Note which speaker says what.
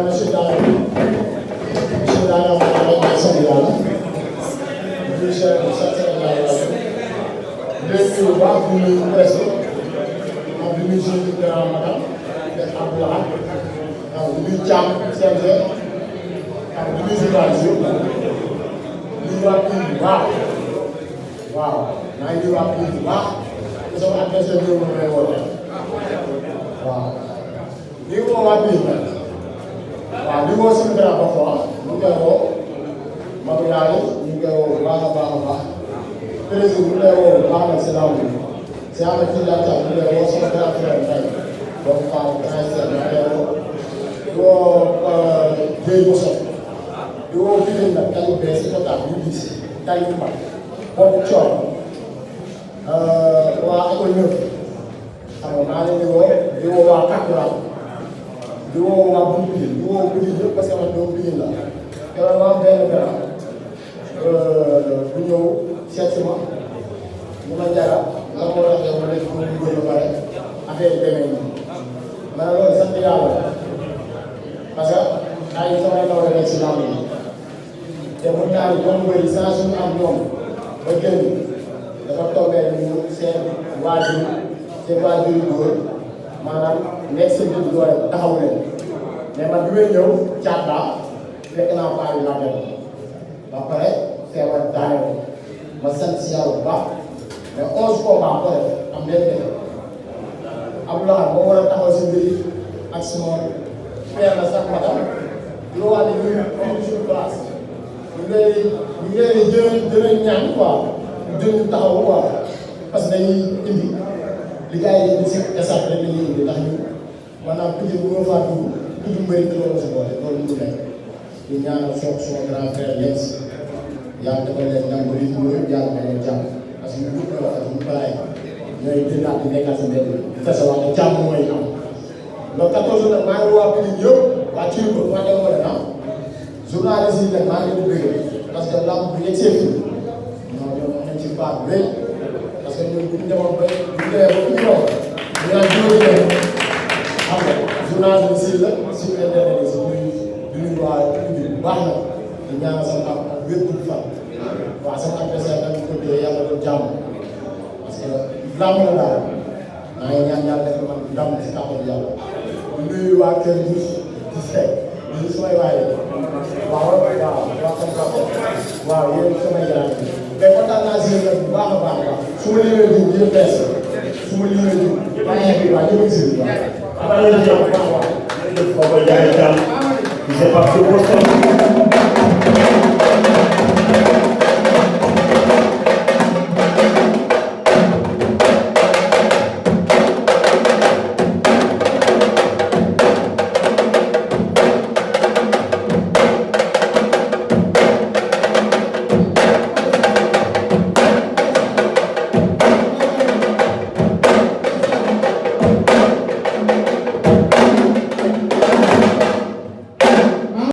Speaker 1: monsieur Daara monsieur Daara maa sant yàlla di sant yàlla léegi bu baax di nuyu presse ak di nuyu suñu grand madame def Abdoulaye ak di nuyu Thiam CNG ak di nuyu journaliste yëpp di nuyu waa kii bu baax waaw maa ngi nuyu waa kii bu baax te sama adversaire bi may woote waaw di woo waa kii waaw di woo suñu grand parfois ñu ngi koy woo Magu Yaay ñu ngi koy woo bu baax a baax a baax président ñu lay woo bu baax nag si daaw bi si am na ci laajte ñu lay woo sama grand frère Mbaye donc Pape grand frère ñu lay woo di woo Guèye Moussa di woo Fidel nag tali bees si total ñu gis tali bu mag boobu coono waa école neuf xam nga maa leen di woo waa Kakura di woo waa Bouy Bidil di woo Bidil yëpp parce que man doomu Bidil la keroog ma am benn bu ñëw seet si ma mu ma Ndiaga lan moo tax yow ma nekk mu góor ba pare affaire yi demee nii ma ne loolu sant yàlla parce que ay samay ndaw la nekk si lamb yi te mun naa ni comme bëri sans suñu am ñoom ba génn dafa tombé ñu seen waajur yu góor maanaam nekk seen biir doole taxaw leen mais man bi may ñëw caat laa fekk naa paa yi laajal ba pare feebar daane ko ma sant si yàlla bu baax mais 11 combats ko def am benn def am loo xam moo war a taxaw si mbir ak suma feer na sax matam lu wax ne ñu am suñu place ñu ngi lay ñaan quoi ñu taxaw quoi parce que dañuy indi li gars yi di si esat rek la ñuy indi ndax ñu maanaam tuuti bu ma faa dugg tuuti mbëri te loolu si boole loolu ñu nekk di ñaanal soog suma grand frère leen si yàlla dafa leen nangu li ñu yëpp yàlla may leen jàmm parce que ñu ñëpp la wax ñu balaay ñooy dinaat di nekkal sa mbedd di fese wax ne jàmm mooy am donc 14 nag maa ngi waa Pikine yëpp waa Thioub waa dem wala naa journaliste yi nag maa ngi leen di bëgg parce que lamb bu yegg see fii non ñoom nañ ci part bu rëy parce que ñun bu ñu demoon ba bu ñu demee ba ñu ñëw ñu naan juróomi leen xam nga journaliste yi la suñu internet yi si du ñu waa Pikine bu baax na di ñaanal sama am ak wér bu fan waaw sama adversaire nag ñu ko dee yàlla doon jàmm parce que lamb la daal maa ngi ñaan yàlla def man ndam si kàttan yàlla di nuyu waa Kër Diouf di Seck di sumay waaye waaw sama kàttan waaw yéen samay garaat mais kontaan naa si yéen bu baax a baax su ma limee jiw yéen bees su ma limee jiw maa ngi leen di waa ñëpp si biir waaw.
Speaker 2: Jërëjëf Papa Ndiaye Thiam, c'est parti pour